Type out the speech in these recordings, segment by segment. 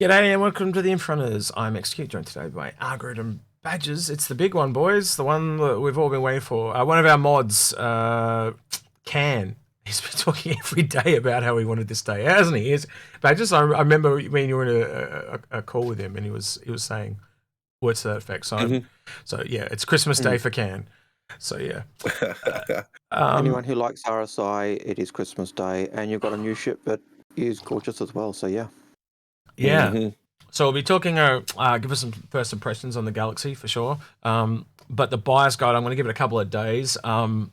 G'day and welcome to the Inforunners. I'm XQ, joined today by Algrid and Badges. It's the big one, boys. The one that we've all been waiting for. One of our mods, Can. He's been talking every day about how he wanted this day, hasn't he? Badges. I remember when you were in a call with him, and he was saying words to that effect. So yeah, it's Christmas Day for Can. So yeah. Anyone who likes RSI, it is Christmas Day, and you've got a new ship that is gorgeous as well. So yeah. Yeah. So we'll be talking, give us some first impressions on the Galaxy for sure. But the buyer's guide, I'm going to give it a couple of days. And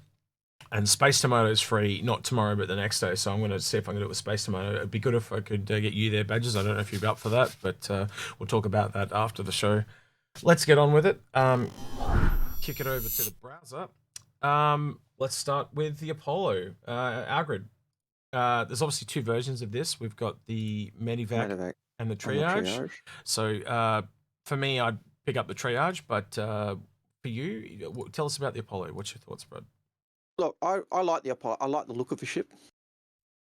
Space Tomato is free, not tomorrow, but the next day. So I'm going to see if I can do it with Space Tomato. It'd be good if I could get you there, Badges. I don't know if you're up for that, but we'll talk about that after the show. Let's get on with it. Kick it over to the browser. Let's start with the Apollo, Algrid. There's obviously two versions of this. We've got the Medivac and the triage. So for me, I'd pick up the triage, but for you, tell us about the Apollo. What's your thoughts, bud? Look, I like the Apollo. I like the look of the ship.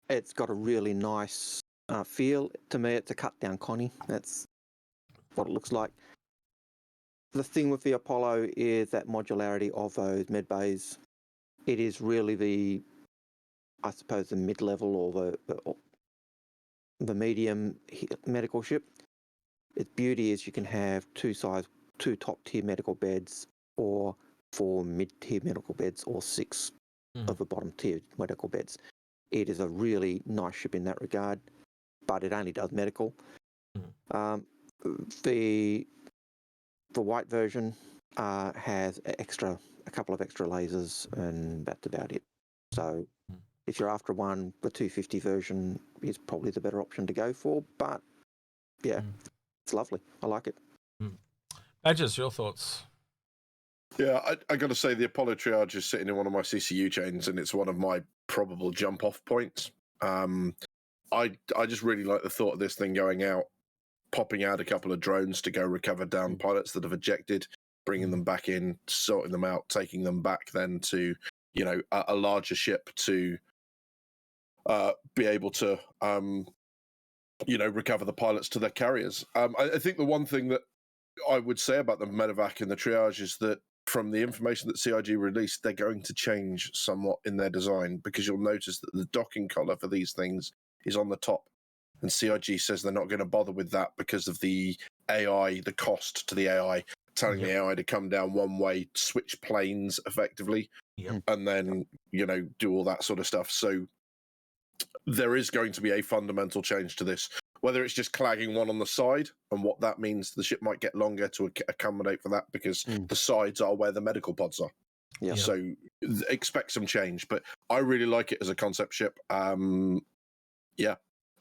It's got a really nice feel. To me, it's a cut down Connie. That's what it looks like. The thing with the Apollo is that modularity of those med bays. It is really I suppose the mid-level or the medium medical ship. Its beauty is you can have two top-tier medical beds, or 4 mid-tier medical beds, or 6 of the bottom-tier medical beds. It is a really nice ship in that regard, but it only does medical. The white version has a couple of extra lasers, and that's about it. So if you're after one, the 250 version is probably the better option to go for. But yeah, it's lovely. I like it. Badges, your thoughts? Yeah, I got to say the Apollo triage is sitting in one of my CCU chains, and it's one of my probable jump-off points. I just really like the thought of this thing going out, popping out a couple of drones to go recover down pilots that have ejected, bringing them back in, sorting them out, taking them back then to, a larger ship to be able to, recover the pilots to their carriers. I think the one thing that I would say about the medevac and the triage is that from the information that CIG released, they're going to change somewhat in their design, because you'll notice that the docking collar for these things is on the top. And CIG says they're not going to bother with that because of the AI, the cost to the AI, telling the AI to come down one way, switch planes effectively, and then, do all that sort of stuff. So there is going to be a fundamental change to this. Whether it's just clagging one on the side, and what that means, the ship might get longer to accommodate for that, because the sides are where the medical pods are. Yeah. So expect some change, but I really like it as a concept ship.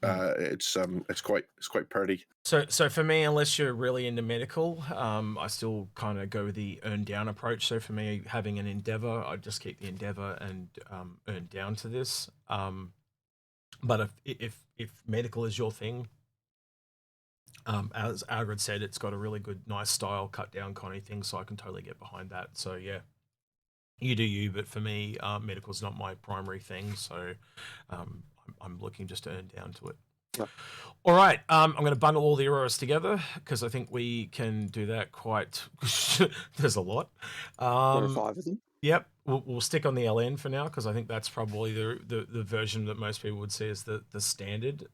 It's quite pretty. So for me, unless you're really into medical, I still kind of go with the earn down approach. So for me, having an Endeavour, I just keep the Endeavour and earn down to this. But if medical is your thing, as Algrid said, it's got a really good, nice style cut down Connie thing, so I can totally get behind that. So yeah, you do you, but for me, medical is not my primary thing, so I'm looking just to earn down to it. Yep. All right, I'm going to bundle all the Auroras together, because I think we can do that quite. There's a lot. There are 5 of them. Yep, we'll stick on the LN for now, because I think that's probably the version that most people would see as the standard.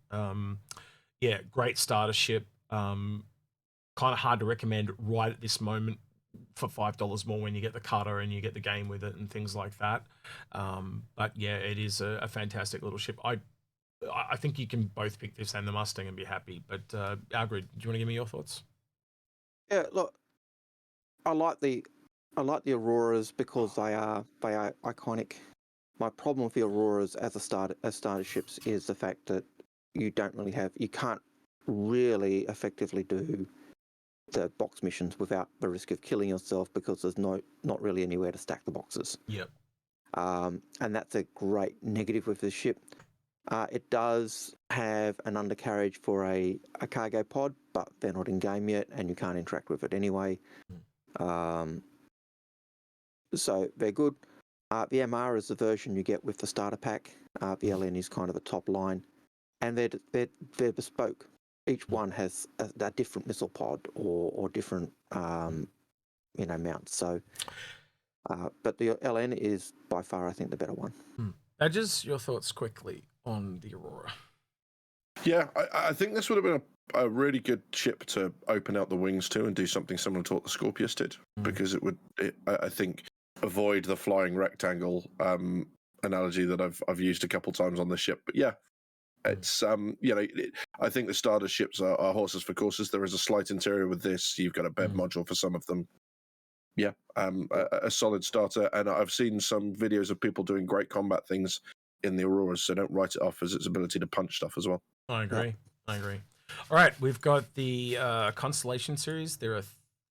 Yeah, great starter ship. Kind of hard to recommend right at this moment for $5 more when you get the cutter and you get the game with it and things like that. But yeah, it is a fantastic little ship. I think you can both pick this and the Mustang and be happy. But Algrid, do you want to give me your thoughts? Yeah, look, I like the Auroras because they are iconic. My problem with the Auroras as starter ships is the fact that you can't really effectively do the box missions without the risk of killing yourself, because there's not really anywhere to stack the boxes. Yep. And that's a great negative with this ship. It does have an undercarriage for a cargo pod, but they're not in game yet, and you can't interact with it anyway. So they're good. The MR is the version you get with the starter pack. The LN is kind of a top line, and they're bespoke. each one has a different missile pod or different mount. So, but the LN is by far, I think, the better one. Badges, your thoughts quickly on the Aurora? Yeah, I think this would have been a really good ship to open out the wings to and do something similar to what the Scorpius did, because it would, I think, avoid the flying rectangle analogy that I've used a couple times on the ship. But yeah, it's I think the starter ships are horses for courses. There is a slight interior with this. You've got a bed module for some of them. Yeah, a solid starter, and I've seen some videos of people doing great combat things in the Auroras, so don't write it off as its ability to punch stuff as well. I agree. I agree. All right, we've got the Constellation series. There are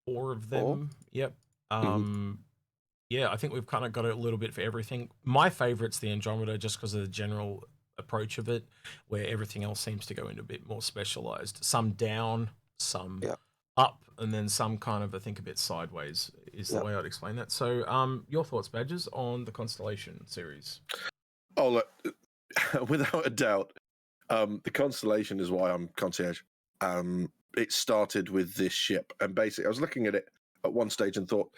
4 of them. 4? Yep. Yeah, I think we've kind of got a little bit for everything. My favorite's the Andromeda, just because of the general approach of it, where everything else seems to go into a bit more specialized. Some down, some up, and then some kind of, I think, a bit sideways is the way I'd explain that. So your thoughts, Badges, on the Constellation series? Oh, look, without a doubt, the Constellation is why I'm concierge. It started with this ship, and basically I was looking at it at one stage and thought,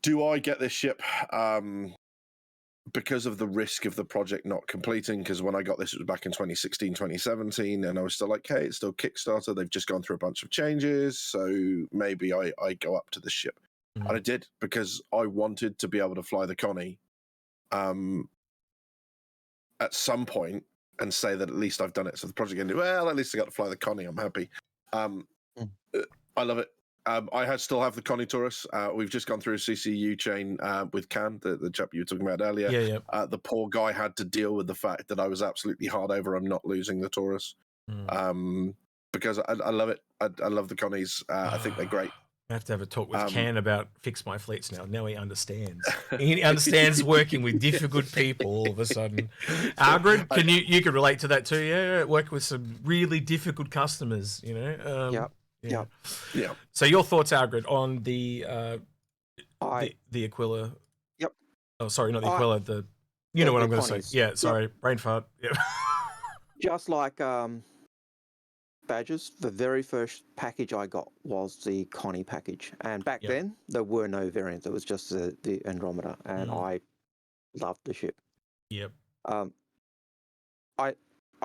do I get this ship because of the risk of the project not completing? Because when I got this, it was back in 2016, 2017, and I was still like, hey, it's still Kickstarter. They've just gone through a bunch of changes, so maybe I go up to the ship. And I did, because I wanted to be able to fly the Connie at some point and say that at least I've done it. So the project ended, well, at least I got to fly the Connie. I'm happy. I love it. I still have the Connie Taurus. We've just gone through a CCU chain with Can, the chap you were talking about earlier. The poor guy had to deal with the fact that I was absolutely hard over I'm not losing the Taurus. Because I love it. I love the Connies. I think they're great. I have to have a talk with Can about fix my fleets now. Now he understands. He understands working with difficult people all of a sudden. Algrid, you can relate to that too, yeah? Work with some really difficult customers, you know? Yeah. So your thoughts, Algrid, on the Aquila? Yep. Oh, sorry, not the Aquila. You know what I'm going to say. Yeah, sorry, brain fart. Yeah. Just like Badges, the very first package I got was the Connie package, and back then there were no variants. It was just the Andromeda, and I loved the ship. Yep. I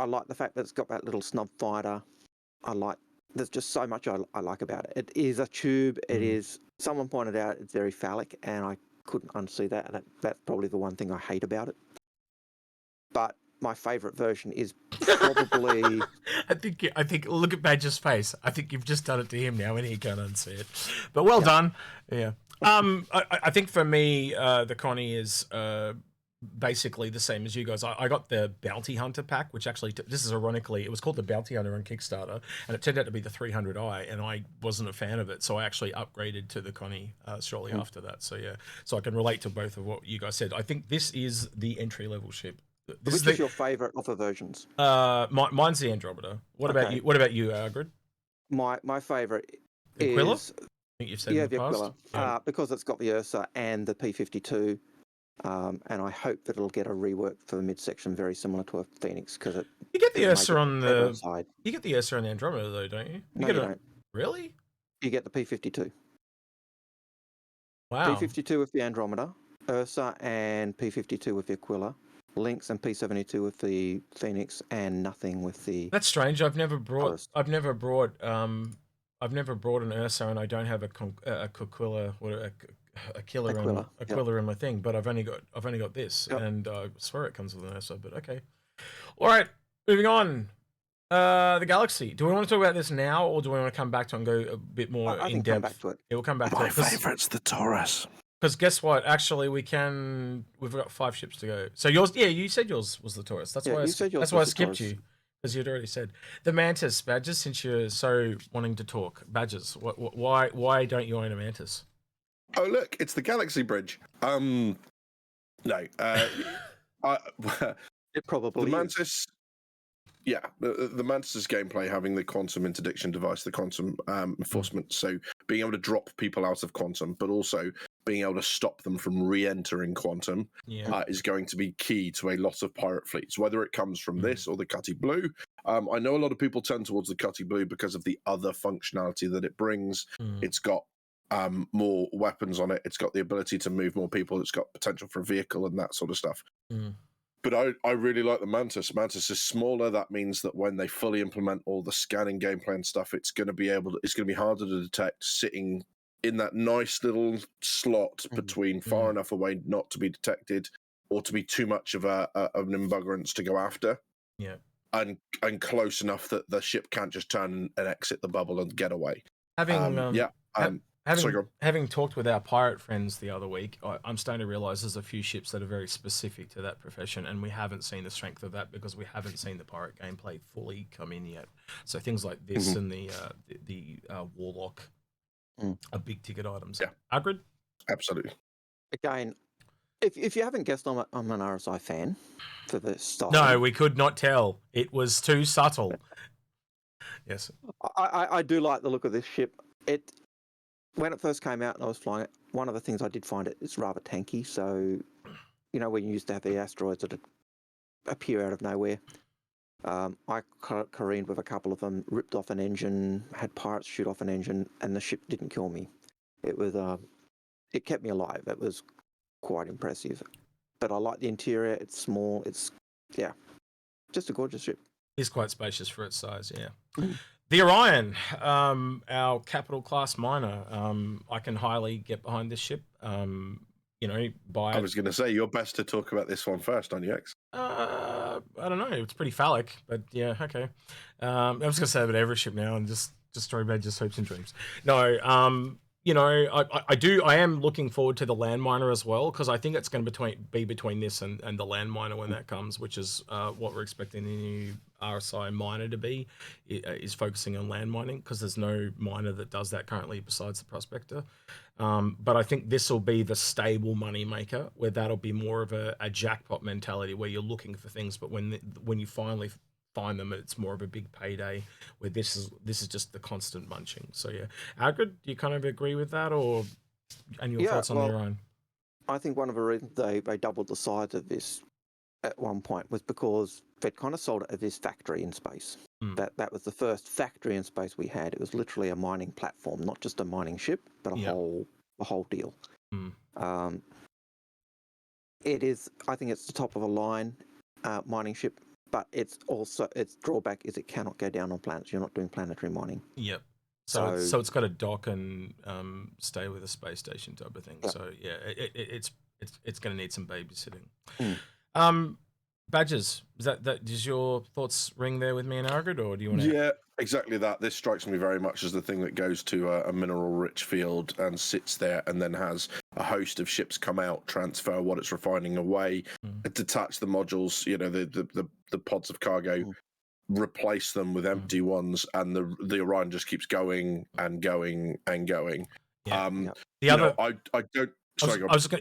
like the fact that it's got that little snub fighter. There's just so much I like about it. It is a tube. It is, someone pointed out, it's very phallic, and I couldn't unsee that. And that's probably the one thing I hate about it. But my favourite version is probably... I think look at Badger's face. I think you've just done it to him now, and he can't unsee it. But well done. Yeah. I think for me, the Connie is... basically the same as you guys. I got the Bounty Hunter pack, which actually, this is ironically, it was called the Bounty Hunter on Kickstarter, and it turned out to be the 300i, and I wasn't a fan of it, so I actually upgraded to the Connie shortly after that. So yeah, so I can relate to both of what you guys said. I think this is the entry-level ship. Which is your favourite of the versions? Mine's the Andromeda. What about you? What about you, Algrid? My favourite Aquila? is... I think you've said the in the past. Aquila, because it's got the Ursa and the P-52. And I hope that it'll get a rework for the midsection very similar to a Phoenix, because you get the Ursa on the side. You get the Ursa on the Andromeda though, don't you? No, you don't. Really? You get the P-52. Wow. P-52 with the Andromeda, Ursa and P-52 with the Aquila, Lynx and P-72 with the Phoenix, and nothing with the... That's strange. I've never brought an Ursa, and I don't have a Aquila, a Aquila in my thing, but I've only got this, and I swear it comes with an Ursa, but okay. All right, moving on. The Galaxy. Do we want to talk about this now, or do we want to come back to it and go a bit more in depth? Come back to it. Yeah, we'll come back to it. My favourite's the Taurus. Because guess what? Actually, we've got 5 ships to go. So yours, you said yours was the Taurus. That's why I skipped you, because you'd already said the Mantis. Badges, since you're so wanting to talk, Badges, why don't you own a Mantis? Oh, look, it's the Galaxy Bridge. No. It probably the Mantis. Yeah, the Mantis's gameplay, having the quantum interdiction device, the quantum enforcement, so being able to drop people out of quantum, but also being able to stop them from re-entering quantum is going to be key to a lot of pirate fleets, whether it comes from this or the Cutty Blue. I know a lot of people tend towards the Cutty Blue because of the other functionality that it brings. It's got more weapons on it. It's got the ability to move more people. It's got potential for a vehicle and that sort of stuff. But I really like the Mantis. Mantis is smaller. That means that when they fully implement all the scanning gameplay and stuff, it's going to be harder to detect sitting in that nice little slot between far enough away not to be detected or to be too much of an embuggerance to go after. Yeah. And close enough that the ship can't just turn and exit the bubble and get away. Having talked with our pirate friends the other week, I'm starting to realise there's a few ships that are very specific to that profession, and we haven't seen the strength of that because we haven't seen the pirate gameplay fully come in yet. So things like this and the Warlock are big ticket items. Yeah, Algrid? Absolutely. Again, if you haven't guessed, I'm an RSI fan for the style. No, we could not tell. It was too subtle. Yes. I do like the look of this ship. When it first came out and I was flying it, one of the things I did find it's rather tanky. So, when you used to have the asteroids that appear out of nowhere, I careened with a couple of them, ripped off an engine, had pirates shoot off an engine, and the ship didn't kill me. It was it kept me alive. It was quite impressive. But I like the interior. It's small. It's just a gorgeous ship. It's quite spacious for its size. Yeah. The Orion, our capital class miner. I can highly get behind this ship. I was going to say, you're best to talk about this one first, aren't you, X? I don't know. It's pretty phallic, but yeah, okay. I'm just going to say about every ship now and just destroy Badger's hopes and dreams. No, I am looking forward to the landminer as well, because I think it's going to be between this and the landminer when that comes, which is what we're expecting the new RSI miner to be, is focusing on land mining, because there's no miner that does that currently besides the prospector. But I think this will be the stable money maker, where that'll be more of a jackpot mentality, where you're looking for things, but when you finally find them, it's more of a big payday, where this is just the constant munching. So yeah, Algrid, do you kind of agree with that, and your thoughts on the Orion? I think one of the reasons they doubled the size of this at one point was because they'd kind of sold it as this factory in space. That was the first factory in space we had. It was literally a mining platform, not just a mining ship, but a whole deal. It is. I think it's the top of the line mining ship. But its drawback is it cannot go down on planets. You're not doing planetary mining. Yep. So it's got to dock and stay with a space station type of thing. Yep. So yeah, it's going to need some babysitting. Badges, does your thoughts ring there with me and Algrid, or do you want to? Yeah, exactly that. This strikes me very much as the thing that goes to a mineral-rich field and sits there, and then has a host of ships come out, transfer what it's refining away, detach the modules, the pods of cargo, replace them with empty ones, and the Orion just keeps going and going and going. Yeah. I don't.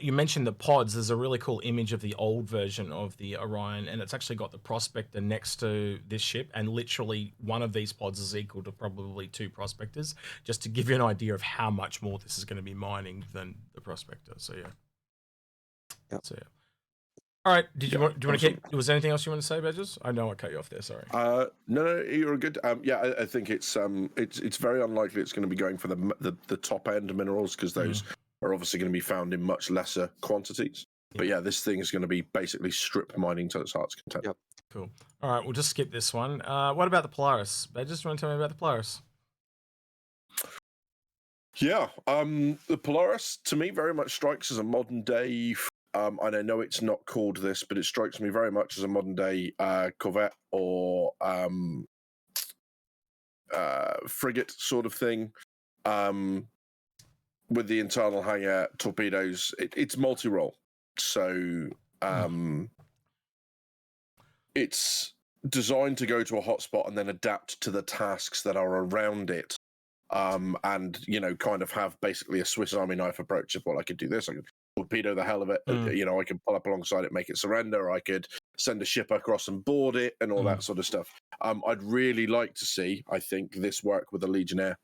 You mentioned the pods. There's a really cool image of the old version of the Orion, and it's actually got the prospector next to this ship, and literally one of these pods is equal to probably 2 prospectors, just to give you an idea of how much more this is going to be mining than the prospector. So yeah. Yep. So yeah. All right. Do you want to keep? Was there anything else you want to say, Badges? I know I cut you off there. Sorry. No, you're good. I think it's very unlikely it's going to be going for the top end minerals, because those are obviously going to be found in much lesser quantities. But yeah, this thing is going to be basically strip mining to its heart's content. Yep. Cool. All right, we'll just skip this one. What about the Polaris? Badges, do you want to tell me about the Polaris? Yeah, the Polaris to me very much strikes as a modern day. And I know it's not called this, but it strikes me very much as a modern day corvette or frigate sort of thing. With the internal hangar, torpedoes, it's multi-role. So it's designed to go to a hotspot and then adapt to the tasks that are around it. And, kind of have basically a Swiss Army knife approach of, well, I could do this, I could torpedo the hell of it, I could pull up alongside it, make it surrender, I could send a ship across and board it, and all that sort of stuff. I'd really like to see, I think, this work with the Legionnaire.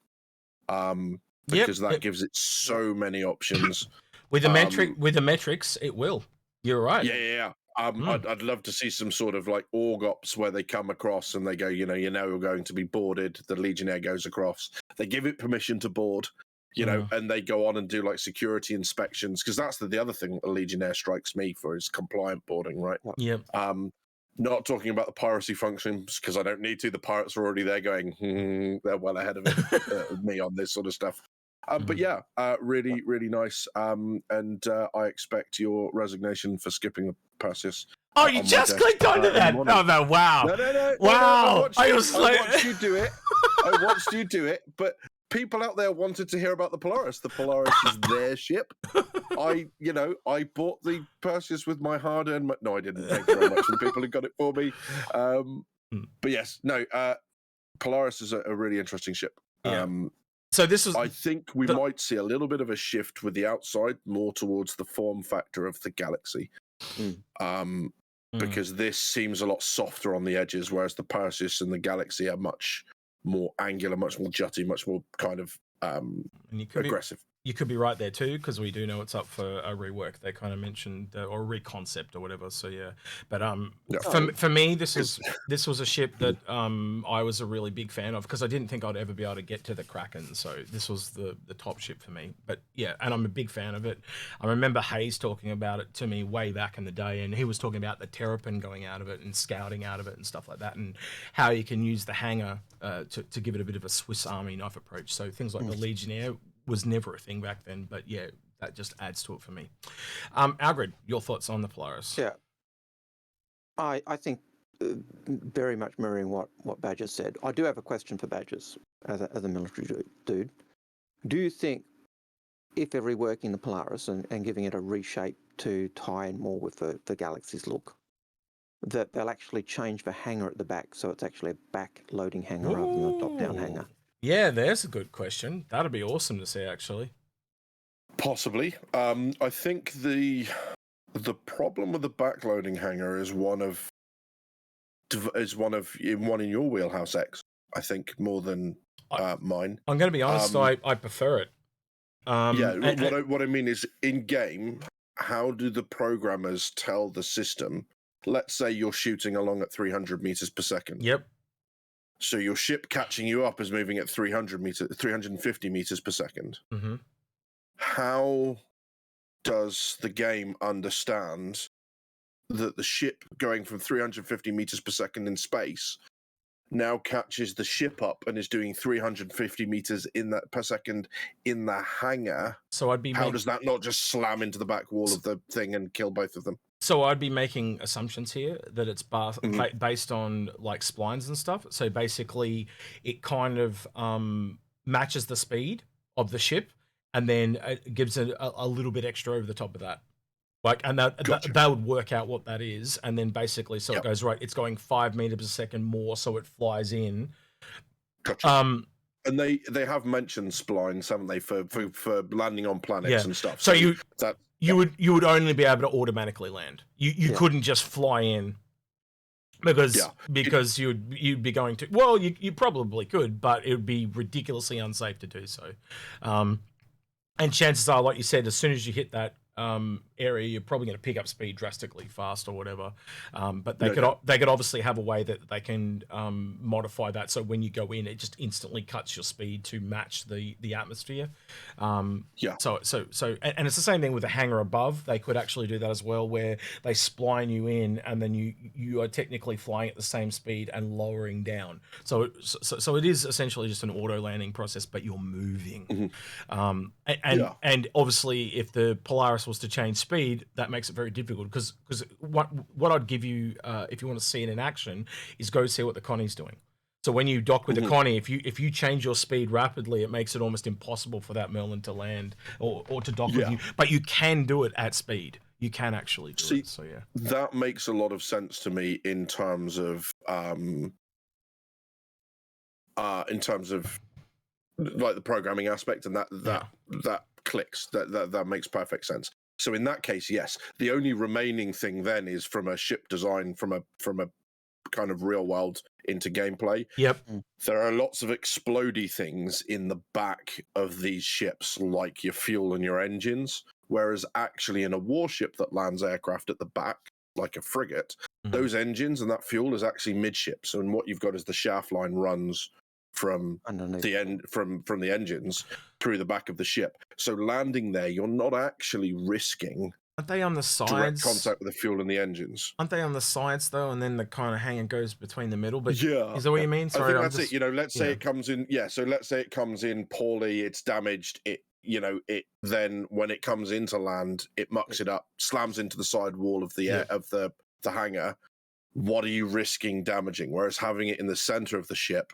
Because that gives it so many options. With the metrics, it will. You're right. Yeah. I'd love to see some sort of like org ops where they come across and they go, we're going to be boarded. The Legionnaire goes across. They give it permission to board, and they go on and do like security inspections, because that's the other thing that the Legionnaire strikes me for is compliant boarding, right? Yep. Not talking about the piracy functions, because I don't need to. The pirates are already there going, they're well ahead of it, me on this sort of stuff. But yeah, really, really nice. And I expect your resignation for skipping the Perseus. Oh, you just clicked onto that? Oh, no, wow. No. Wow. I watched you do it. I watched you do it. But people out there wanted to hear about the Polaris. The Polaris is their ship. I bought the Perseus with my hard-earned money. No, I didn't. Thank you very much for the people who got it for me. But yes, no, Polaris is a really interesting ship. Yeah. So this is. I think we might see a little bit of a shift with the outside, more towards the form factor of the Galaxy, because this seems a lot softer on the edges, whereas the Perseus and the Galaxy are much more angular, much more jutty, much more kind of aggressive. You could be right there too, because we do know it's up for a rework. They kind of mentioned or reconcept or whatever. So yeah, but for me, this was a ship that I was a really big fan of, because I didn't think I'd ever be able to get to the Kraken. So this was the top ship for me. But yeah, and I'm a big fan of it. I remember Hayes talking about it to me way back in the day, and he was talking about the Terrapin going out of it and scouting out of it and stuff like that, and how you can use the hangar to give it a bit of a Swiss Army knife approach. So things like the Legionnaire was never a thing back then, but yeah, that just adds to it for me. Algrid, your thoughts on the Polaris? Yeah, I think very much mirroring what Badger said. I do have a question for Badgers as a military dude. Do you think if they're reworking the Polaris and giving it a reshape to tie in more with the Galaxy's look, that they'll actually change the hangar at the back, so it's actually a back loading hangar rather than a top down hangar? Yeah, there's a good question. That'd be awesome to see, actually. Possibly. I think the problem with the backloading hangar is one in your wheelhouse, X. I think more than mine. I'm going to be honest. I prefer it. What I mean is, in game, how do the programmers tell the system? Let's say you're shooting along at 300 meters per second. Yep. So your ship catching you up is moving at 350 meters per second. Mm-hmm. How does the game understand that the ship going from 350 meters per second in space now catches the ship up and is doing 350 meters per second in the hangar? So how does that not just slam into the back wall of the thing and kill both of them? So I'd be making assumptions here that it's based on like splines and stuff. So basically, it kind of matches the speed of the ship, and then it gives it a little bit extra over the top of that. Like, and that would work out what that is, and then basically, so it goes right. It's going 5 meters per second more, so it flies in. Gotcha. And they have mentioned splines, haven't they, for landing on planets and stuff. So you would only be able to automatically land. You couldn't just fly in because you'd be going to. Well, you probably could, but it would be ridiculously unsafe to do so. And chances are, like you said, as soon as you hit that area, you're probably going to pick up speed drastically fast or whatever. But they could obviously have a way that they can modify that, so when you go in, it just instantly cuts your speed to match the atmosphere. So and it's the same thing with the hangar above. They could actually do that as well, where they spline you in, and then you are technically flying at the same speed and lowering down. So it is essentially just an auto landing process, but you're moving. Mm-hmm. And obviously, if the Polaris was to change speed, that makes it very difficult, because what I'd give you if you want to see it in action is go see what the Connie's doing. So when you dock with the Connie, if you change your speed rapidly, it makes it almost impossible for that Merlin to land or to dock with you. But you can do it at speed. You can actually do it. So yeah, that makes a lot of sense to me in terms of like the programming aspect, and that clicks. That makes perfect sense. So in that case, yes, the only remaining thing then is from a ship design, from a kind of real world into gameplay. Yep. There are lots of explodey things in the back of these ships, like your fuel and your engines, whereas actually in a warship that lands aircraft at the back, like a frigate, Mhm. those engines and that fuel is actually midship. So, and what you've got is the shaft line runs from Underneath. the end from the engines through the back of the ship. So landing there, you're not actually risking Aren't they on the direct sides? contact with the fuel and the engines. Aren't they on the sides though? And then the kind of hanger goes between the middle. But Yeah, is that what you mean? Sorry, I think I'm that's just, it. You know, let's say yeah. it comes in. Yeah, so let's say it comes in poorly. It's damaged. It, you know, it then when it comes into land, it mucks it up, slams into the side wall of the Yeah. of the hangar. What are you risking damaging? Whereas having it in the center of the ship,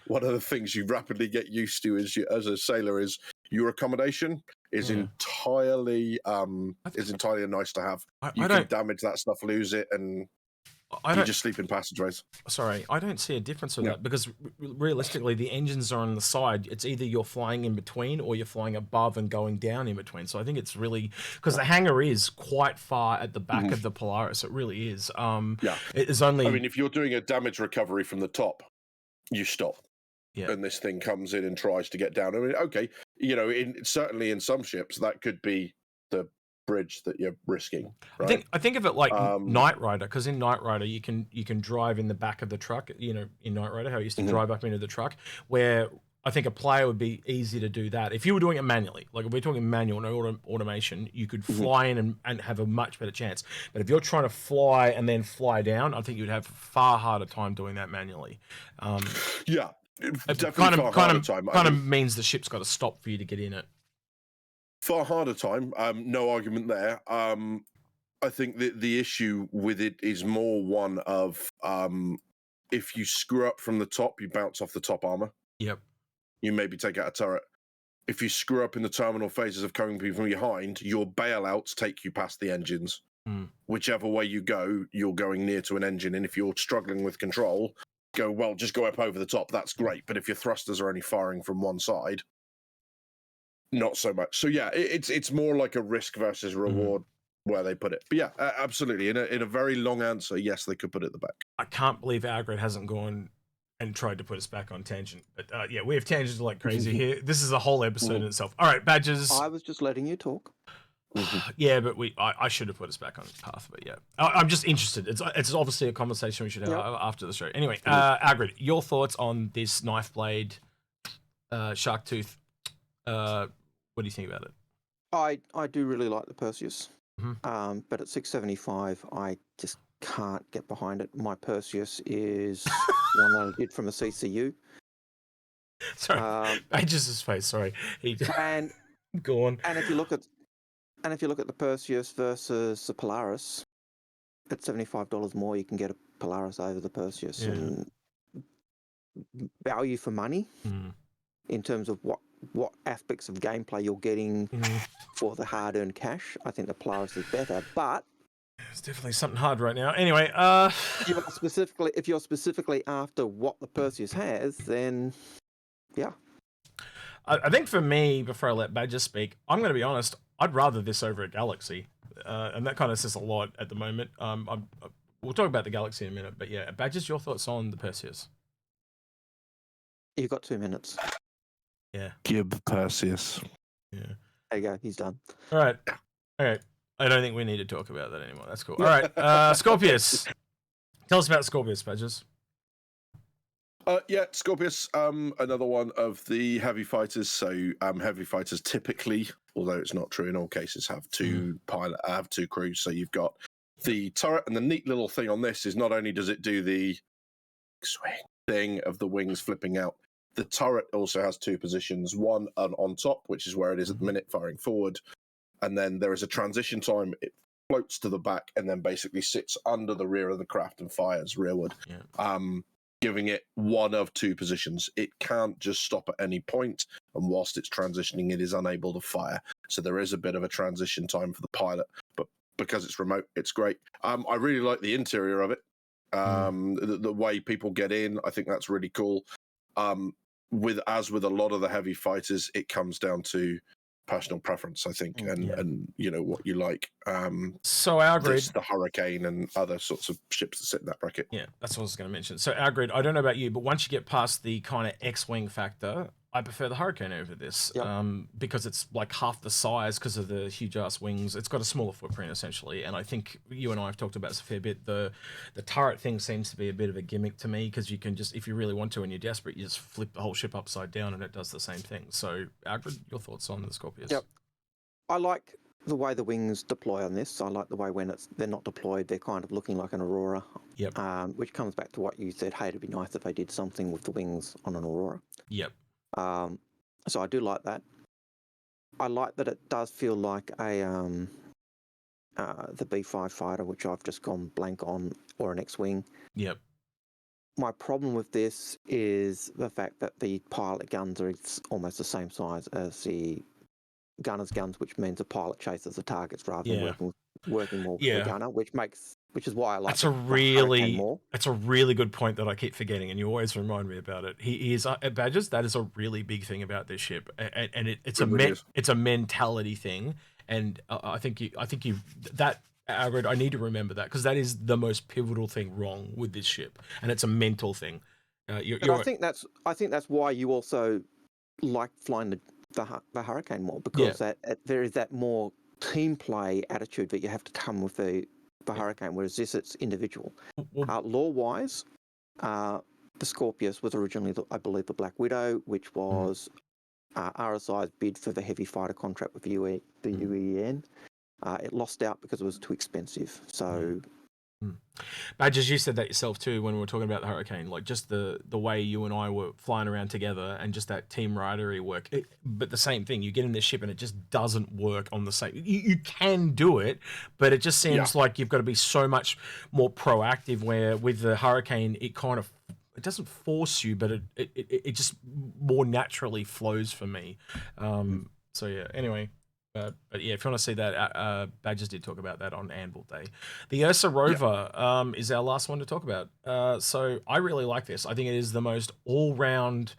one of the things you rapidly get used to as a sailor is your accommodation is Yeah. entirely nice to have. You can damage that stuff, lose it, and you just sleep in passageways. Sorry, I don't see a difference with Yeah. that because realistically, the engines are on the side. It's either you're flying in between or you're flying above and going down in between. So I think it's really because the hangar is quite far at the back of the Polaris. It really is. Yeah. It is only. I mean, if you're doing a damage recovery from the top, you stop. Yeah. And this thing comes in and tries to get down. I mean, okay, you know, certainly in some ships that could be the bridge that you're risking. Right? I think of it like Knight Rider, because in Knight Rider you can drive in the back of the truck. You know, in Knight Rider, how you used to drive up into the truck, where I think a player would be easy to do that. If you were doing it manually, like if we're talking manual, no automation, you could fly in and have a much better chance. But if you're trying to fly and then fly down, I think you'd have a far harder time doing that manually. Yeah, definitely kind of means the ship's got to stop for you to get in it. Far harder time. No argument there. I think that the issue with it is more one of if you screw up from the top, you bounce off the top armor. Yep. You maybe take out a turret. If you screw up in the terminal phases of coming from behind, your bailouts take you past the engines. Whichever way you go, you're going near to an engine. And if you're struggling with control, just go up over the top. That's great. But if your thrusters are only firing from one side, not so much. So yeah, it's more like a risk versus reward where they put it. But yeah, absolutely. In a very long answer, yes, they could put it at the back. I can't believe Algrid hasn't gone and tried to put us back on tangent. But yeah, we have tangents like crazy here. This is a whole episode in itself. All right, badges. I was just letting you talk. Yeah, but I should have put us back on the path. But yeah, I'm just interested. It's obviously a conversation we should have after the show. Anyway, Algrid, your thoughts on this knife blade, shark tooth? What do you think about it? I do really like the Perseus, but at 675, I just can't get behind it. My Perseus is one that I did from a CCU. Sorry, Badges' face. Sorry, and go on. And if you look at the Perseus versus the Polaris, at $75 more, you can get a Polaris over the Perseus. Yeah. And value for money in terms of what aspects of gameplay you're getting for the hard-earned cash. I think the Polaris is better, but it's definitely something hard right now. Anyway, if you're specifically after what the Perseus has, then yeah. I think for me, before I let Badger speak, I'm going to be honest. I'd rather this over a Galaxy, and that kind of says a lot at the moment. We'll talk about the Galaxy in a minute, but yeah, Badgers, your thoughts on the Perseus? You've got 2 minutes. Yeah. Gib Perseus. Yeah. There you go. He's done. All right. I don't think we need to talk about that anymore. That's cool. All right. Scorpius. Tell us about Scorpius, Badgers. Yeah, Scorpius, another one of the heavy fighters. So heavy fighters typically, although it's not true in all cases, have two crews. So you've got the turret, and the neat little thing on this is not only does it do the swing thing of the wings flipping out, the turret also has two positions, one on top, which is where it is at the minute, firing forward, and then there is a transition time. It floats to the back and then basically sits under the rear of the craft and fires rearward. Yeah. Giving it one of two positions. It can't just stop at any point, and whilst it's transitioning, it is unable to fire. So there is a bit of a transition time for the pilot, but because it's remote, it's great. I really like the interior of it. The way people get in, I think that's really cool. With a lot of the heavy fighters, it comes down to personal preference, I think, and you know what you like. So Algrid, the Hurricane and other sorts of ships that sit in that bracket. Yeah, that's what I was going to mention. So Algrid, I don't know about you, but once you get past the kind of X-wing factor, I prefer the Hurricane over this, Yep. because it's like half the size because of the huge ass wings. It's got a smaller footprint essentially, and I think you and I have talked about this a fair bit. The turret thing seems to be a bit of a gimmick to me because you can just, if you really want to and you're desperate, you just flip the whole ship upside down and it does the same thing. So, Algrid, your thoughts on the Scorpius? Yep. I like the way the wings deploy on this. I like the way when they're not deployed, they're kind of looking like an Aurora. Yep. Which comes back to what you said. Hey, it'd be nice if they did something with the wings on an Aurora. Yep. So I do like that. I like that it does feel like a the B5 fighter, which I've just gone blank on, or an X-wing. Yep. My problem with this is the fact that the pilot guns are almost the same size as the gunner's guns, which means the pilot chases the targets rather than working more with the gunner, which is why I like that's the Hurricane more. That's a really good point that I keep forgetting, and you always remind me about it. He is at Badgers. That is a really big thing about this ship, and it's a mentality thing. And I think that Algrid, I need to remember that because that is the most pivotal thing wrong with this ship, and it's a mental thing. I think that's why you also like flying the Hurricane more, because there is that more team play attitude that you have to come with the Hurricane, whereas this, it's individual. Lore-wise, the Scorpius was originally, I believe, the Black Widow, which was RSI's bid for the heavy fighter contract with the UEN. It lost out because it was too expensive. So... Badgers, you said that yourself too when we were talking about the Hurricane, like just the way you and I were flying around together and just that team ridery work. But the same thing, you get in this ship and it just doesn't work on the same. You can do it, but it just seems like you've got to be so much more proactive. Where with the Hurricane, it doesn't force you, but it just more naturally flows for me. So yeah. Anyway. But yeah, if you want to see that, Badgers did talk about that on Anvil Day. The Ursa Rover is our last one to talk about. So I really like this. I think it is the most all-round,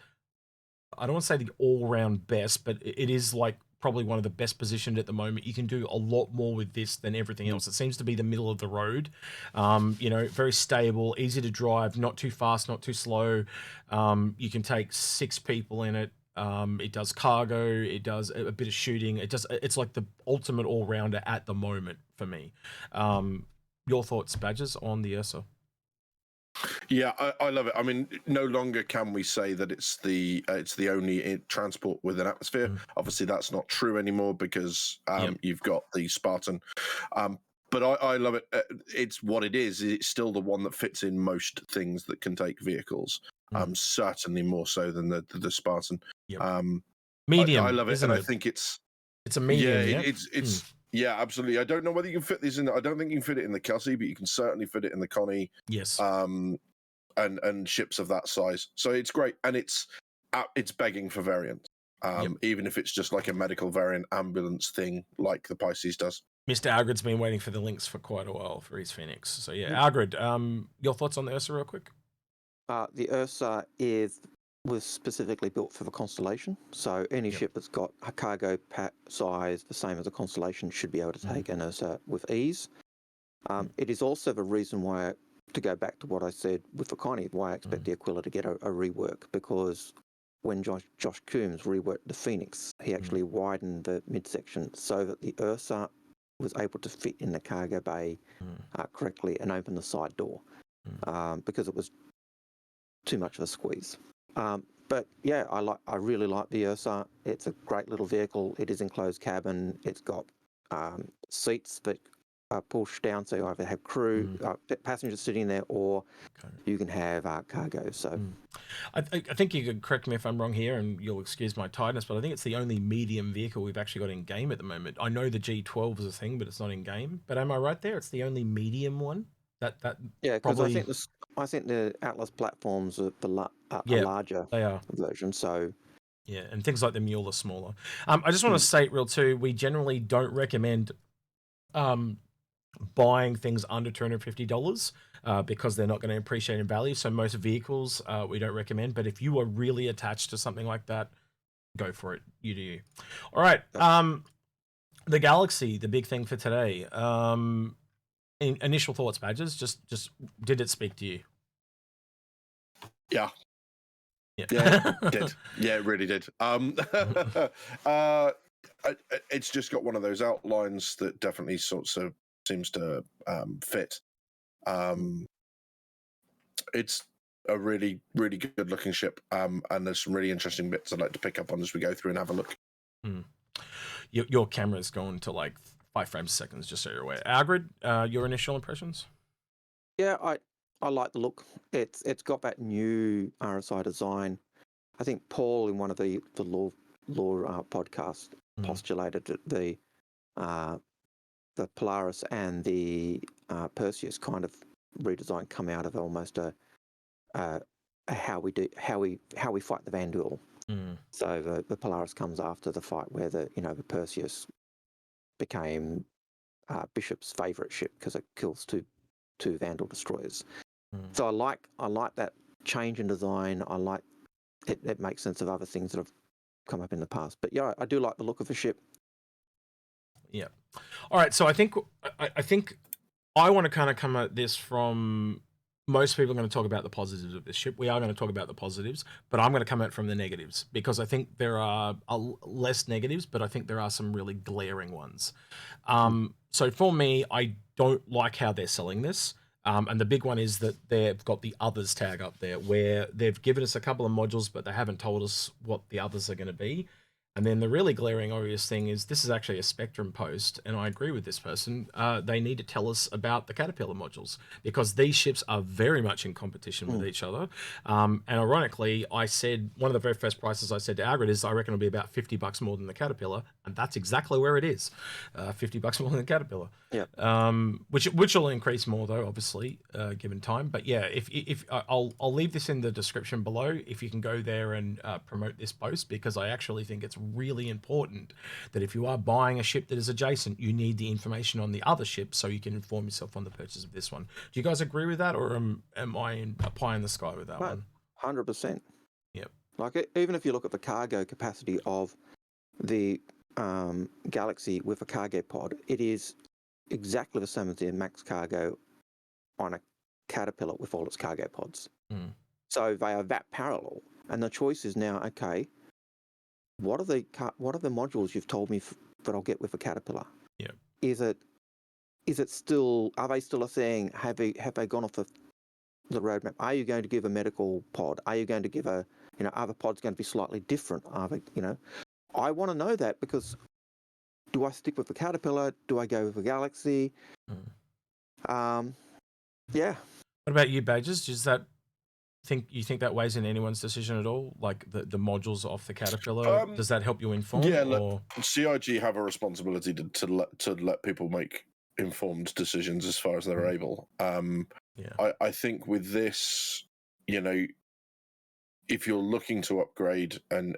I don't want to say the all-round best, but it is like probably one of the best positioned at the moment. You can do a lot more with this than everything else. It seems to be the middle of the road. Very stable, easy to drive, not too fast, not too slow. You can take 6 people in it. It does cargo, it does a bit of shooting. It's like the ultimate all-rounder at the moment for me. Your thoughts, Badgers, on the Ursa? Yeah, I love it. I mean, no longer can we say that it's the only transport with an atmosphere. Obviously, that's not true anymore because you've got the Spartan. But I love it. It's what it is. It's still the one that fits in most things that can take vehicles. Certainly more so than the Spartan. Medium. I love it, isn't and it? I think it's a medium. It's yeah, absolutely. I don't know whether you can fit these in. I don't think you can fit it in the Kelsey, but you can certainly fit it in the Connie. Yes. And ships of that size. So it's great, and it's begging for variants. Even if it's just like a medical variant ambulance thing, like the Pisces does. Mr. Algrid's been waiting for the links for quite a while for his Phoenix. So yeah, Algrid, your thoughts on the Ursa real quick? The Ursa was specifically built for the Constellation. So any ship that's got a cargo size the same as a Constellation should be able to take an Ursa with ease. It is also the reason why, to go back to what I said with the Connie, why I expect the Aquila to get a rework, because when Josh Coombs reworked the Phoenix, he actually widened the midsection so that the Ursa was able to fit in the cargo bay correctly and open the side door because it was too much of a squeeze. But yeah, I really like the Ursa. It's a great little vehicle. It is enclosed cabin. It's got seats that are pushed down, so you either have crew, passengers sitting there, or you can have cargo. So I think you could correct me if I'm wrong here, and you'll excuse my tiredness, but I think it's the only medium vehicle we've actually got in game at the moment. I know the G12 is a thing, but it's not in game. But am I right there? It's the only medium one. Yeah, because I think the Atlas platforms are a larger version. So yeah, and things like the Mule are smaller. I just want to state real too, we generally don't recommend buying things under $250 because they're not going to appreciate in value. So most vehicles we don't recommend. But if you are really attached to something like that, go for it. You do you. All right. The Galaxy, the big thing for today. Initial thoughts, Badgers. Just did it speak to you? Yeah. Yeah, it did. Yeah, it really did. It's just got one of those outlines that definitely sorts of seems to fit. It's a really, really good looking ship, and there's some really interesting bits I'd like to pick up on as we go through and have a look. Your camera's going to like 5 frames a second, just so you're aware. Algrid, your initial impressions? Yeah, I like the look. It's got that new RSI design. I think Paul in one of the law podcasts postulated that the Polaris and the Perseus kind of redesign come out of almost a how we fight the Van Duel. So the Polaris comes after the fight where the Perseus became Bishop's favourite ship because it kills two Vandal destroyers. So I like that change in design. I like it makes sense of other things that have come up in the past. But yeah, I do like the look of the ship. Yeah. All right. So I think I want to kind of come at this from, most people are going to talk about the positives of this ship. We are going to talk about the positives, but I'm going to come at it from the negatives because I think there are less negatives, but I think there are some really glaring ones. So for me, I don't like how they're selling this. And the big one is that they've got the others tag up there where they've given us a couple of modules, but they haven't told us what the others are going to be. And then the really glaring obvious thing is this is actually a Spectrum post, and I agree with this person. They need to tell us about the Caterpillar modules because these ships are very much in competition with each other. And ironically, I said one of the very first prices I said to Algrid is I reckon it'll be about $50 more than the Caterpillar, and that's exactly where it is, $50 more than the Caterpillar. Yeah. Which will increase more though, obviously, given time. But yeah, if I'll leave this in the description below if you can go there and promote this post, because I actually think it's really important that if you are buying a ship that is adjacent, you need the information on the other ship so you can inform yourself on the purchase of this one. Do you guys agree with that, or am I in a pie in the sky with that one? 100%. Yep. Like even if you look at the cargo capacity of the Galaxy with a cargo pod, it is exactly the same as the max cargo on a Caterpillar with all its cargo pods. So they are that parallel, and the choice is now, okay, what are the modules you've told me that I'll get with a Caterpillar? Yeah. Is it still? Are they still a thing? Have they gone off the roadmap? Are you going to give a medical pod? Are you going to give are the pods going to be slightly different? Are they, I want to know that because do I stick with the Caterpillar? Do I go with the Galaxy? Yeah. What about you, Badges? Does that think that weighs in anyone's decision at all? Like the modules off the Caterpillar, does that help you inform? Yeah, look, CIG have a responsibility to let people make informed decisions as far as they're able. I think with this, if you're looking to upgrade and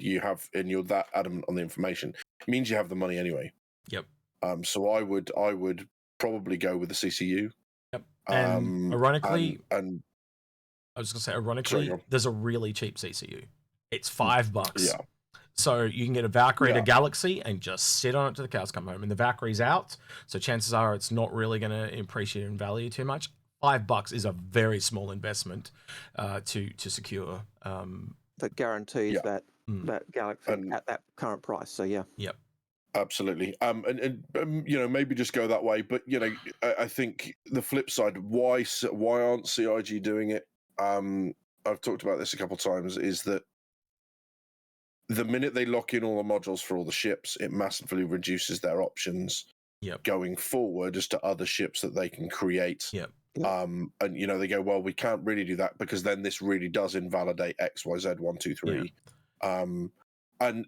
you're that adamant on the information, it means you have the money anyway. Yep. So I would probably go with the CCU. Yep. And ironically, and I was going to say, ironically, there's a really cheap CCU. It's $5. Yeah. So you can get a Evaporator Galaxy and just sit on it till the cows come home. And the Valkyrie's out, so chances are it's not really going to appreciate in value too much. $5 is a very small investment to secure. That guarantees that Galaxy at that current price. So yeah. Yep. Absolutely. And maybe just go that way. But I think the flip side, why aren't CIG doing it? I've talked about this a couple of times, is that the minute they lock in all the modules for all the ships, it massively reduces their options going forward as to other ships that they can create. Yep. And they go, well, we can't really do that because then this really does invalidate XYZ 1, 2, 3. And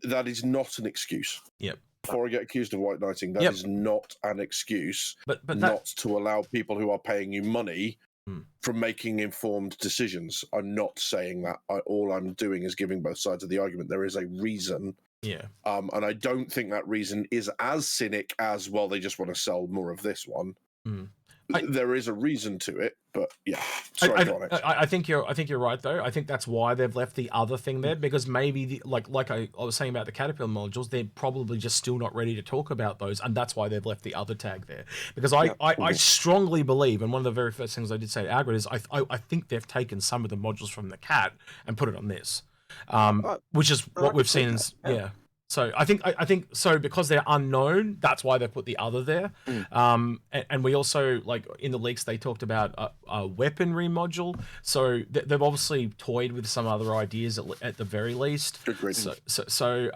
that is not an excuse. Yep. Before I get accused of white knighting, that is not an excuse but not to allow people who are paying you money from making informed decisions. I'm not saying that. All I'm doing is giving both sides of the argument. There is a reason. Yeah. And I don't think that reason is as cynic as, well, they just want to sell more of this one. there is a reason to it, but yeah. Sorry, go on, I think you're right though. I think that's why they've left the other thing there, because maybe like I was saying about the Caterpillar modules, they're probably just still not ready to talk about those, and that's why they've left the other tag there. Because I strongly believe, and one of the very first things I did say to Algrid is I think they've taken some of the modules from the Cat and put it on this, which is what we've seen. Yeah. So I think so, because they're unknown, that's why they put the other there. And we also, like in the leaks, they talked about a weaponry module. So they've obviously toyed with some other ideas at the very least. Agreed. So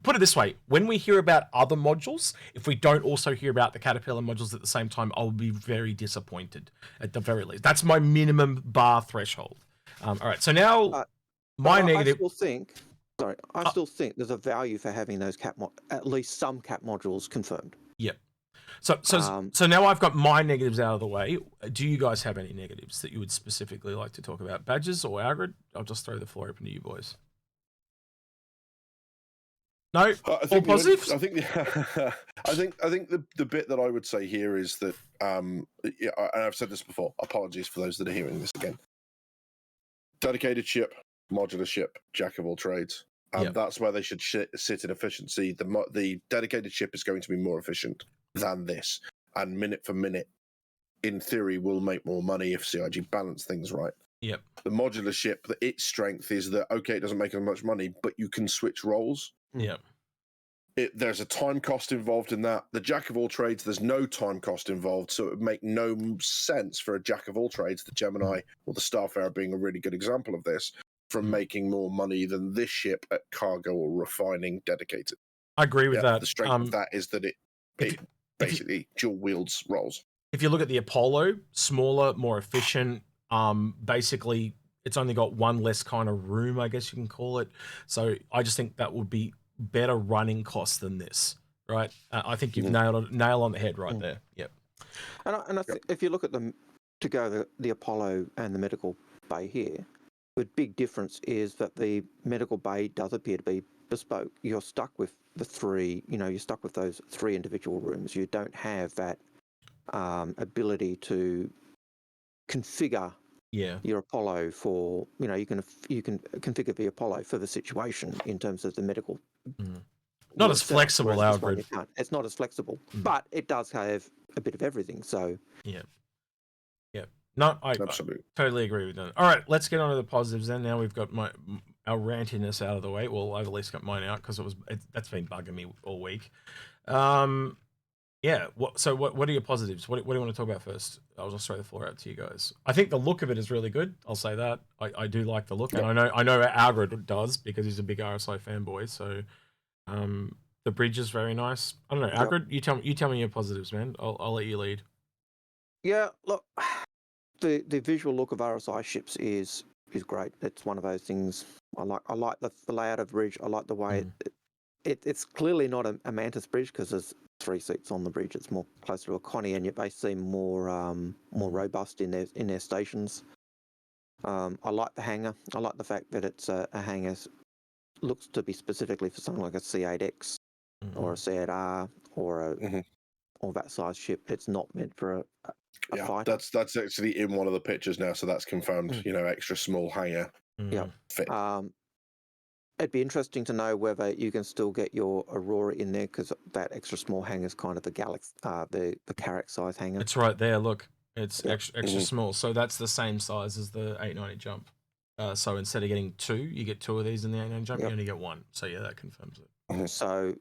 put it this way: when we hear about other modules, if we don't also hear about the Caterpillar modules at the same time, I'll be very disappointed. At the very least, that's my minimum bar threshold. All right. So now my negative. I still think there's a value for having those at least some cat modules confirmed. Yep. So now I've got my negatives out of the way. Do you guys have any negatives that you would specifically like to talk about? Badges or Algrid? I'll just throw the floor open to you boys. No, all positives. I think the bit that I would say here is that and I've said this before. Apologies for those that are hearing this again. Dedicated ship, modular ship, jack of all trades. That's where they should sit in efficiency. The dedicated ship is going to be more efficient than this, and minute for minute, in theory, will make more money if CIG balance things right. Yep. The modular ship, its strength is that it doesn't make as much money, but you can switch roles. Yep. There's a time cost involved in that. The jack of all trades, there's no time cost involved, so it would make no sense for a jack of all trades, the Gemini or the Starfarer being a really good example of this, from making more money than this ship at cargo or refining dedicated. I agree with that. The strength of that is that it basically dual wields roles. If you look at the Apollo, smaller, more efficient, basically it's only got one less kind of room, I guess you can call it. So I just think that would be better running costs than this, right? I think you've nail on the head right there. Yep. And I think if you look at the Apollo and the medical bay here, the big difference is that the medical bay does appear to be bespoke. You're stuck with those 3 individual rooms. You don't have that ability to configure your Apollo for, you can configure the Apollo for the situation in terms of the medical. Not as flexible, Algrid. It's not as flexible, but it does have a bit of everything. So yeah. No, I totally agree with that. All right, let's get on to the positives then. Now we've got our rantiness out of the way. Well, I've at least got mine out because that's been bugging me all week. Yeah. What are your positives? What do you want to talk about first? I'll just throw the floor out to you guys. I think the look of it is really good. I'll say that. I do like the look, and I know Algrid does because he's a big RSI fanboy. So, the bridge is very nice. I don't know, Algrid. You tell me your positives, man. I'll let you lead. Yeah. Look. The visual look of RSI ships is great. It's one of those things I like the layout of the bridge. I like the way it's clearly not a Mantis bridge because there's 3 seats on the bridge. It's more closer to a Connie, and yet they seem more robust in their stations. I like the hangar. I like the fact that it's a hangar looks to be specifically for something like a C8X or a C8R or that size ship. It's not meant for a fighter. That's actually in one of the pictures now, so that's confirmed. Extra small hangar. Yeah. Fit. It'd be interesting to know whether you can still get your Aurora in there, because that extra small hangar is kind of the Galaxy, the Carrack size hangar. It's right there. Look, it's extra small. So that's the same size as the 890 jump. So instead of getting 2, you get 2 of these in the 890 jump. You only get 1. So yeah, that confirms it. So.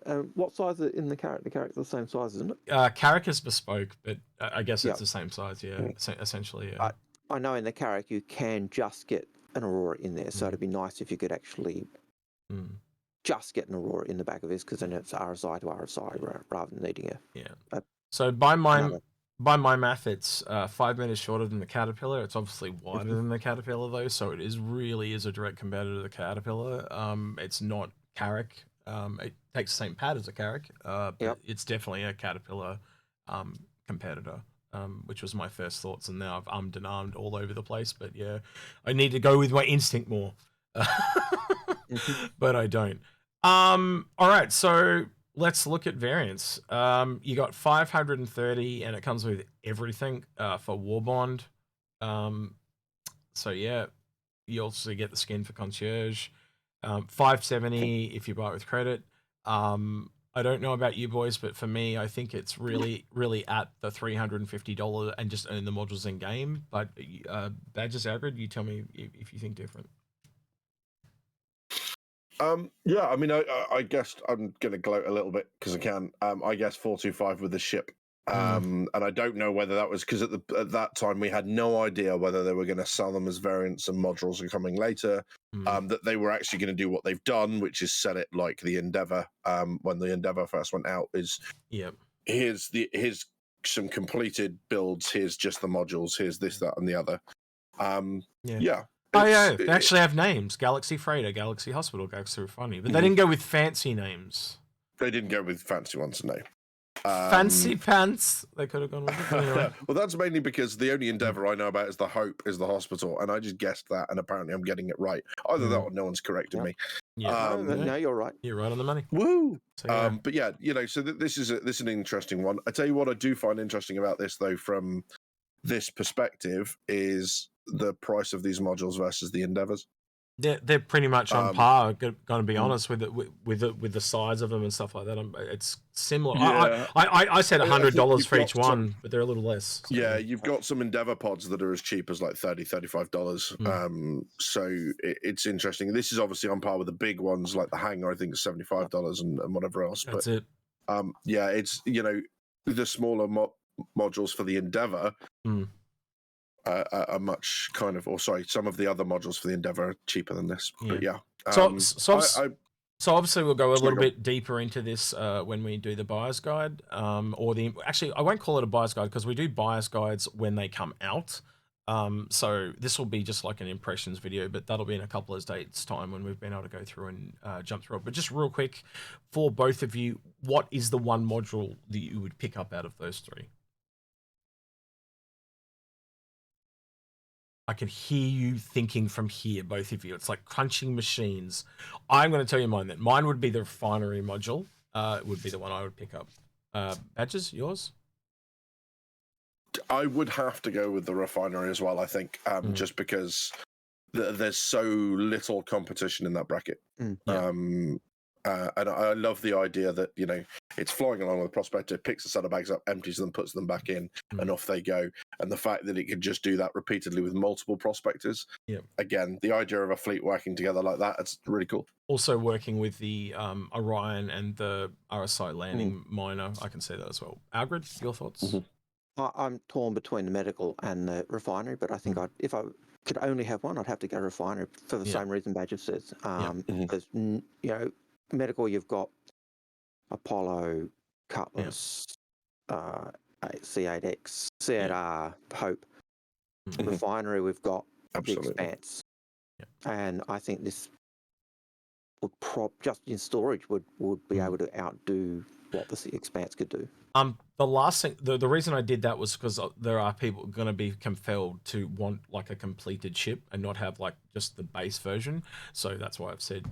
And what size is it in the Carrack? The Carrack's the same size, isn't it? Carrack is bespoke, but I guess it's the same size, essentially, yeah. I know in the Carrack you can just get an Aurora in there, so it'd be nice if you could actually just get an Aurora in the back of this, because then it's RSI to RSI rather than needing So by my math, it's 5 meters shorter than the Caterpillar. It's obviously wider than the Caterpillar, though, so it really is a direct competitor to the Caterpillar. It's not Carrack. It takes the same pad as a Carrack, but it's definitely a Caterpillar competitor, which was my first thoughts, and now I've ummed and ahmed all over the place. But yeah, I need to go with my instinct more, but I don't. All right, so let's look at variants. You got 530, and it comes with everything for Warbond. So yeah, you also get the skin for Concierge. 570 if you buy it with credit. I don't know about you boys, but for me, I think it's really at the $350 and just earn the modules in game. But Badges, Algrid, you tell me if you think different. Yeah, I mean, I guess I'm going to gloat a little bit because I can. I guess 425 with the ship. And I don't know whether that was because at that time we had no idea whether they were going to sell them as variants and modules are coming later. That they were actually going to do what they've done, which is sell it like the Endeavour. When the Endeavour first went out, is here's some completed builds. Here's just the modules. Here's this, that, and the other. Yeah. They actually have names: Galaxy Freighter, Galaxy Hospital, Galaxy Refinery, but they didn't go with fancy names. They didn't go with fancy ones, no. Fancy pants. They could have gone with it. Anyway. Well, that's mainly because the only Endeavour I know about is the Hope is the hospital, and I just guessed that, and apparently I'm getting it right. Either that or no one's corrected me. Yeah, no, you're right. You're right on the money. Woo! So, yeah. But yeah, so this is an interesting one. I tell you what, I do find interesting about this though, from this perspective, is the price of these modules versus the Endeavours. They're pretty much on par. Going to be honest with the size of them and stuff like that. It's similar. Yeah. I said $100 for each one, but they're a little less. So. Yeah, you've got some Endeavour pods that are as cheap as like $30, $35. So it's interesting. This is obviously on par with the big ones, like the Hangar. I think is $75 and whatever else. That's it. Yeah, it's the smaller modules for the Endeavour. Are much some of the other modules for the Endeavour are cheaper than this. But yeah. So obviously we'll go a little bit deeper into this when we do the buyer's guide. Actually, I won't call it a buyer's guide because we do buyer's guides when they come out. So this will be just like an impressions video, but that'll be in a couple of days' time when we've been able to go through and jump through it. But just real quick, for both of you, what is the one module that you would pick up out of those three? I can hear you thinking from here, both of you. It's like crunching machines. I'm going to tell you mine then. Mine would be the refinery module. It would be the one I would pick up. Badges, yours? I would have to go with the refinery as well, I think, just because there's so little competition in that bracket. And I love the idea that, it's flying along with the Prospector, picks a set of bags up, empties them, puts them back in, and off they go. And the fact that it could just do that repeatedly with multiple Prospectors. Again, the idea of a fleet working together like that, it's really cool. Also working with the Orion and the RSI landing miner, I can say that as well. Algrid, your thoughts? I'm torn between the medical and the refinery, but I think if I could only have one, I'd have to go refinery for the same reason Badger says. Because, medical, you've got Apollo, Cutlass, C8X, C8R, Hope. Refinery, we've got the Expanse. And I think this would just in storage would be able to outdo what the Expanse could do. The last thing, the reason I did that was because there are people going to be compelled to want like a completed ship and not have like just the base version. So that's why I've said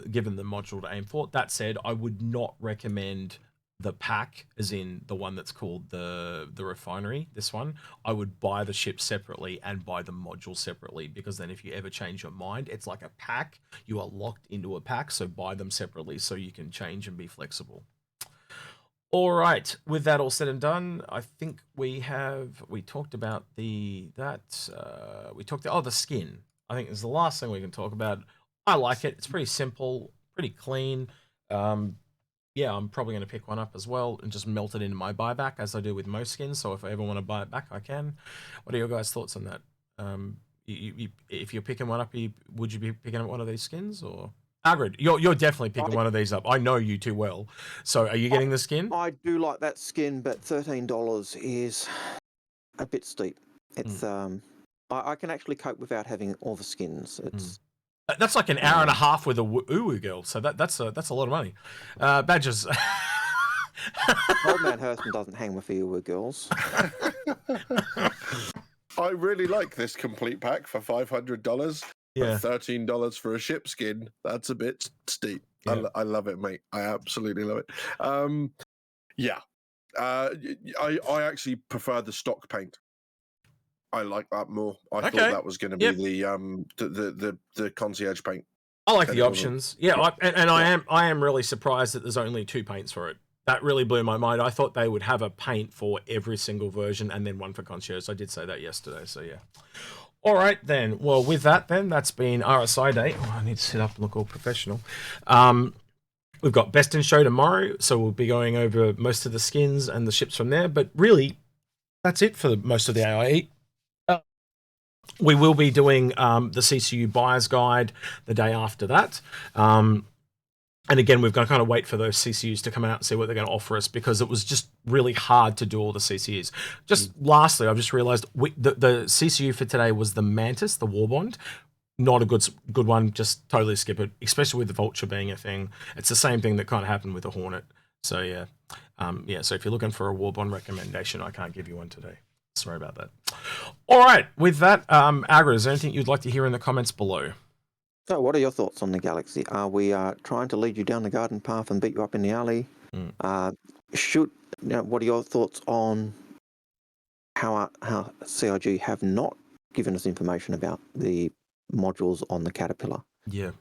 given the module to aim for. That said, I would not recommend the pack, as in the one that's called the refinery. This one, I would buy the ship separately and buy the module separately, because then if you ever change your mind, it's like a pack. You are locked into a pack, so buy them separately so you can change and be flexible. All right, with that all said and done, I think we talked about the skin. I think it's the last thing we can talk about. I like it. It's pretty simple, pretty clean. Yeah, I'm probably going to pick one up as well and just melt it into my buyback as I do with most skins. So if I ever want to buy it back, I can. What are your guys' thoughts on that? If you're picking one up, would you be picking up one of these skins or? Algrid, you're definitely picking one of these up. I know you too well. So are you getting the skin? I do like that skin, but $13 is a bit steep. It's I can actually cope without having all the skins. It's that's like an hour and a half with a Uwu girl. So that's a lot of money. Badges. Old Man Hurston doesn't hang with the Uwu girls. I really like this complete pack for $500. Yeah. $13 for a ship skin. That's a bit steep. Yeah. I love it, mate. I absolutely love it. Yeah. I actually prefer the stock paint. I like that more. I thought Okay. that was going to be Yep. the concierge paint. I like And the it wasn't. options. Yeah, I am really surprised that there's only 2 paints for it. That really blew my mind. I thought they would have a paint for every single version and then one for concierge. I did say that yesterday, so yeah. All right then. Well, with that then, that's been RSI Day. Oh, I need to sit up and look all professional. We've got Best in Show tomorrow, so we'll be going over most of the skins and the ships from there. But really, that's it for most of the IAE. We will be doing the CCU Buyer's Guide the day after that. And again, we've got to kind of wait for those CCUs to come out and see what they're going to offer us, because it was just really hard to do all the CCUs. Just lastly, I've just realized the CCU for today was the Mantis, the Warbond. Not a good one. Just totally skip it, especially with the Vulture being a thing. It's the same thing that kind of happened with the Hornet. So yeah, so if you're looking for a Warbond recommendation, I can't give you one today. Sorry about that. All right, with that, Algrid, is there anything you'd like to hear in the comments below? So, what are your thoughts on the Galaxy? Are we trying to lead you down the garden path and beat you up in the alley? What are your thoughts on how CIG have not given us information about the modules on the Caterpillar? Yeah.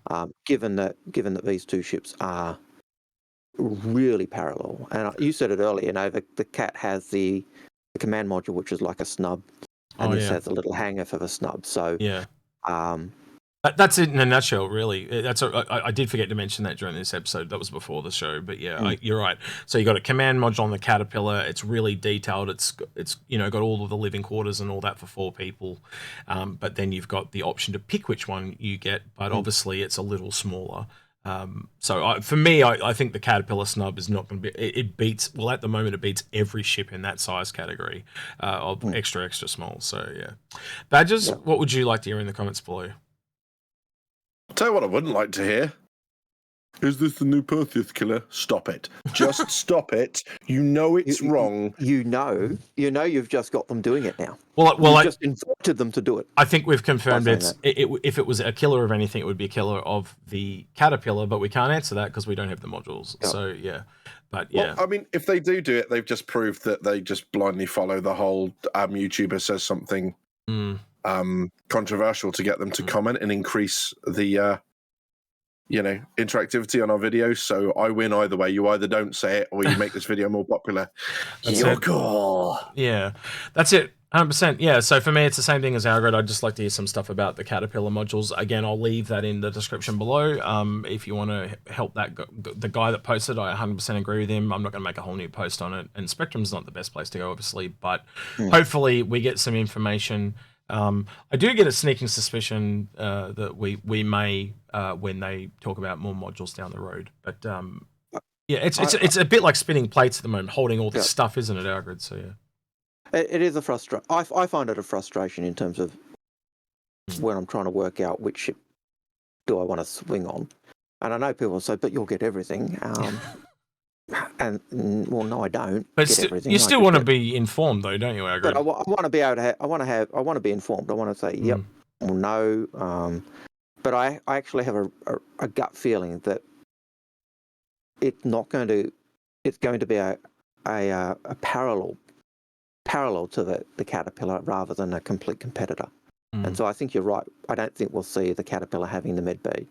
Given that these two ships are really parallel, and you said it earlier. The Cat has the command module, which is like a snub, and this has a little hanger for the snub. So yeah. That's it in a nutshell, really. I did forget to mention that during this episode. That was before the show, but yeah, you're right. So you got a command module on the Caterpillar. It's really detailed. It's got all of the living quarters and all that for 4 people. But then you've got the option to pick which one you get. But obviously, it's a little smaller. For me, I think the Caterpillar snub is not going to be. It beats. Well, at the moment, it beats every ship in that size category of extra small. So yeah, Badgers. Yeah. What would you like to hear in the comments below? I'll tell you what I wouldn't like to hear. Is this the new Perseus killer? Stop it. Just stop it. You know it's wrong. You know you've just got them doing it now. Well, you just invited them to do it. I think we've confirmed if it was a killer of anything, it would be a killer of the Caterpillar, but we can't answer that because we don't have the modules. Yep. So, yeah. But, yeah. Well, I mean, if they do it, they've just proved that they just blindly follow the whole YouTuber says something controversial to get them to comment and increase the interactivity on our videos. So I win either way. You either don't say it or you make this video more popular. Your call. Yeah, that's it. 100%. Yeah. So for me, it's the same thing as Algrid. I'd just like to hear some stuff about the Caterpillar modules. Again, I'll leave that in the description below. If you want to help the guy that posted, I 100% agree with him. I'm not going to make a whole new post on it. And Spectrum's not the best place to go, obviously, but hopefully we get some information. I do get a sneaking suspicion that we may when they talk about more modules down the road. But yeah, it's a bit like spinning plates at the moment, holding all this stuff, isn't it, Algrid? So yeah, it is a frustration. I find it a frustration in terms of when I'm trying to work out which ship do I want to swing on, and I know people say, "But you'll get everything." And well, no, I don't. But you still want to be informed, though, don't you, Algrid? But I want to be able to. I want to be informed. I want to say yep or no. But I actually have a gut feeling that it's not going to. It's going to be a parallel to the Caterpillar rather than a complete competitor. And so I think you're right. I don't think we'll see the Caterpillar having the med bay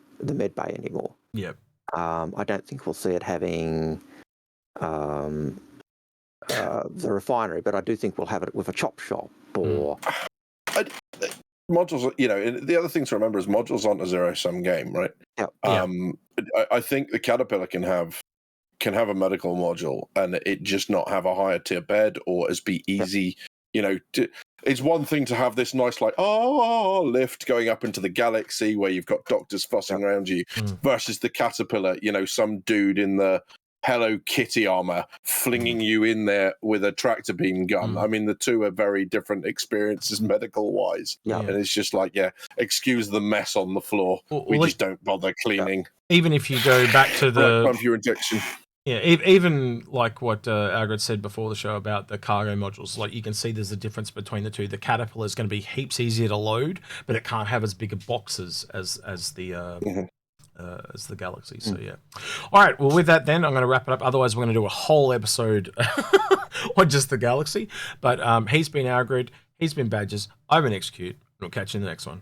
anymore. Yep. I don't think we'll see it having the refinery, but I do think we'll have it with a chop shop or modules. The other thing to remember is modules aren't a zero-sum game, right? Yep. I think the Caterpillar can have a medical module and it just not have a higher tier bed or as be easy. It's one thing to have this nice lift going up into the Galaxy where you've got doctors fussing around you versus the Caterpillar, some dude in the Hello Kitty armor flinging you in there with a tractor beam gun. I mean, the two are very different experiences medical wise. And it's just like, excuse the mess on the floor. We just don't bother cleaning. Even if you go back to the pump your injection. Yeah, even like what Algrid said before the show about the cargo modules, like you can see there's a difference between the two. The Caterpillar is going to be heaps easier to load, but it can't have as big a boxes as the as the Galaxy. So yeah. All right. Well, with that, then I'm going to wrap it up. Otherwise, we're going to do a whole episode on just the Galaxy. But he's been Algrid. He's been Badges. I've been Execute. We'll catch you in the next one.